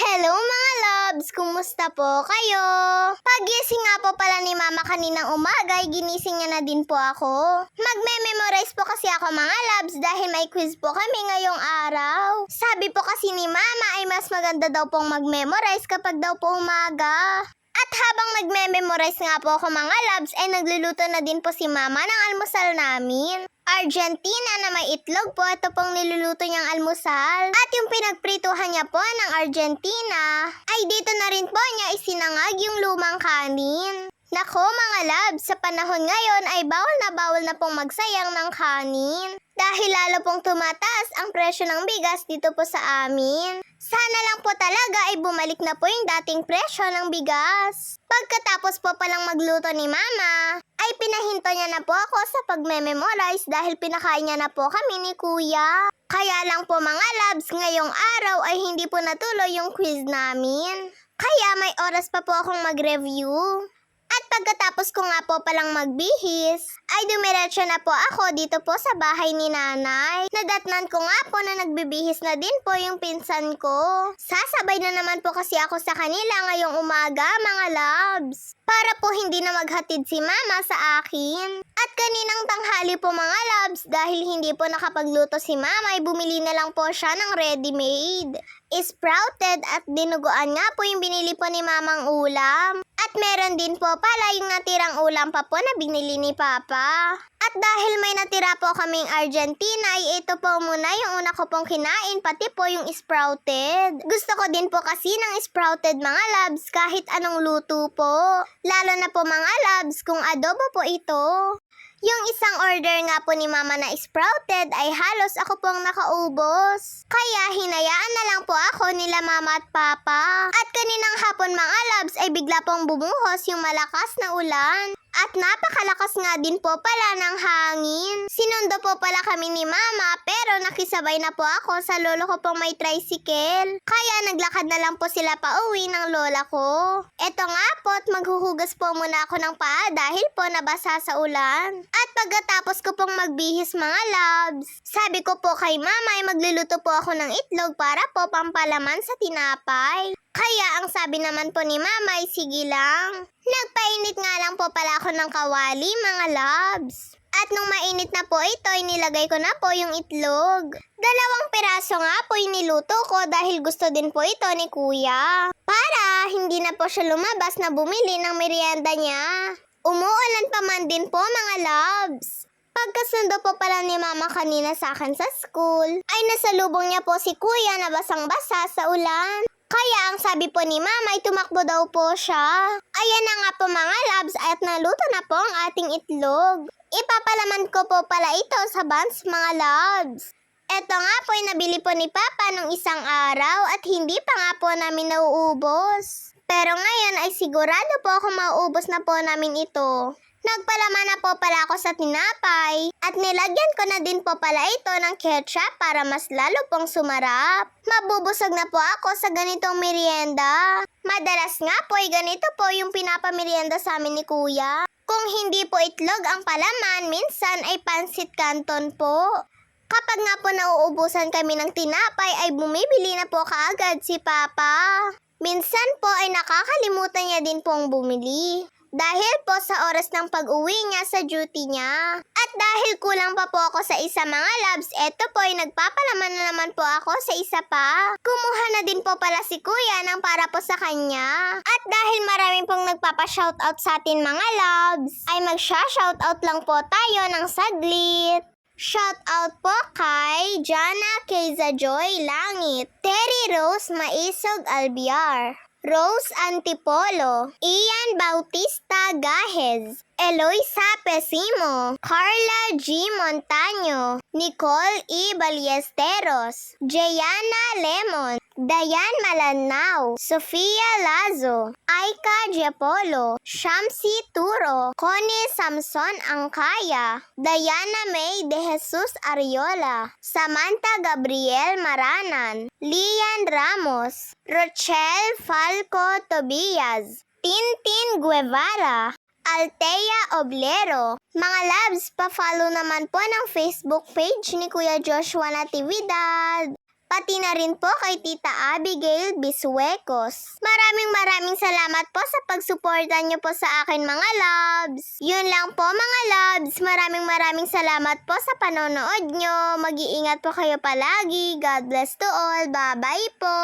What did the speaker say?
Hello mga loves! Kumusta po kayo? Pagising nga po pala ni mama kaninang umaga ay ginising niya na din po ako. Magme-memorize po kasi ako mga loves dahil may quiz po kami ngayong araw. Sabi po kasi ni mama ay mas maganda daw pong mag-memorize kapag daw po umaga. At habang nagme-memorize nga po ako mga loves ay nagluluto na din po si mama ng almusal namin. Argentina na may itlog po, ito pong niluluto niyang almusal. At yung pinagprituhan niya po ng Argentina, ay dito na rin po niya isinangag yung lumang kanin. Nako mga labs, sa panahon ngayon ay bawal na pong magsayang ng kanin. Dahil lalo pong tumataas ang presyo ng bigas dito po sa amin. Sana lang po talaga ay bumalik na po yung dating presyo ng bigas. Pagkatapos po palang magluto ni mama, ay pinahinto niya na po ako sa pagme-memorize dahil pinakain niya na po kami ni kuya. Kaya lang po mga labs, ngayong araw ay hindi po natuloy yung quiz namin. Kaya may oras pa po akong mag-review. At pagkatapos ko nga po palang magbihis, ay dumiretso na po ako dito po sa bahay ni nanay. Nadatnan ko nga po na nagbibihis na din po yung pinsan ko. Sasabay na naman po kasi ako sa kanila ngayong umaga mga labs. Para po hindi na maghatid si mama sa akin. At kaninang tanghali po mga labs, dahil hindi po nakapagluto si mama ay bumili na lang po siya ng ready-made. Sprouted at dinuguan nga po yung binili po ni mamang ulam. At meron din po pala yung natirang ulam pa po na binili ni Papa. At dahil may natira po kaming Argentina, ay ito po muna yung una ko pong kinain, pati po yung sprouted. Gusto ko din po kasi ng sprouted mga labs kahit anong luto po. Lalo na po mga labs kung adobo po ito. Yung isang order nga po ni mama na sprouted ay halos ako pong nakaubos. Kaya hinayaan na lang po ako nila mama at papa. At kaninang hapon mga labs ay bigla pong bumuhos yung malakas na ulan. At napakalakas nga din po pala ng hangin. Sinundo po pala kami ni mama pero nakisabay na po ako sa lolo ko pong may tricycle. Kaya naglakad na lang po sila pa uwi ng lola ko. Eto nga po at maghuhugas po muna ako ng paa dahil po nabasa sa ulan. At pagkatapos ko pong magbihis mga labs, sabi ko po kay mama ay magluluto po ako ng itlog para po pampalaman sa tinapay. Kaya ang sabi naman po ni mama ay sige lang. Nagpainit nga lang po pala ako ng kawali mga labs. At nung mainit na po ito, inilagay ko na po yung itlog. 2 piraso nga po iniluto ko dahil gusto din po ito ni kuya. Para hindi na po siya lumabas na bumili ng merienda niya. Umuulan pa man din po mga labs. Pagkasundo po pala ni mama kanina sa akin sa school, ay nasalubong niya po si kuya na basang-basa sa ulan. Kaya ang sabi po ni mama ay tumakbo daw po siya. Ayan na nga po mga labs at naluto na po ang ating itlog. Ipapalaman ko po pala ito sa buns mga labs. Eto nga po ay nabili po ni Papa nung isang araw at hindi pa nga po namin nauubos. Pero ngayon ay sigurado po ako mauubos na po namin ito. Nagpalaman na po pala ako sa tinapay at nilagyan ko na din po pala ito ng ketchup para mas lalo pong sumarap. Mabubusog na po ako sa ganitong merienda. Madalas nga po ay ganito po yung pinapamerienda sa amin ni kuya. Kung hindi po itlog ang palaman, minsan ay pansit canton po. Kapag nga po nauubusan kami ng tinapay ay bumibili na po kaagad si Papa. Minsan po ay nakakalimutan niya din pong bumili. Dahil po sa oras ng pag-uwi niya sa duty niya. At dahil kulang pa po ako sa isa mga labs, eto po ay nagpapalaman na naman po ako sa isa pa. Kumuha na din po pala si kuya ng para po sa kanya. At dahil maraming pong nagpapa-shoutout sa atin mga labs, ay mag-shoutout lang po tayo ng saglit. Shoutout po kay Jana Keza Joy Langit, Terry Rose Maisog Albiar, Rose Antipolo, Ian Bautista Gahez, Eloisa Pesimo, Carla G. Montaño, Nicole E. Ballesteros, Jayana Lemon, Dayan Malanao, Sofia Lazo, Aika Giapolo, Shamsi Turo, Connie Samson Angkaya, Diana May De Jesus Ariola, Samantha Gabriel Maranan, Lian Ramos, Rochelle Falco Tobias, Tintin Guevara, Altea Oblero. Mga labs, pa-follow naman po ng Facebook page ni Kuya Joshua Natividad. pati na rin po kay Tita Abigail Bisuecos. Maraming salamat po sa pagsuporta niyo po sa akin mga loves. Yun lang po mga loves. Maraming salamat po sa panonood nyo. Mag-iingat po kayo palagi. God bless to all. Bye-bye po.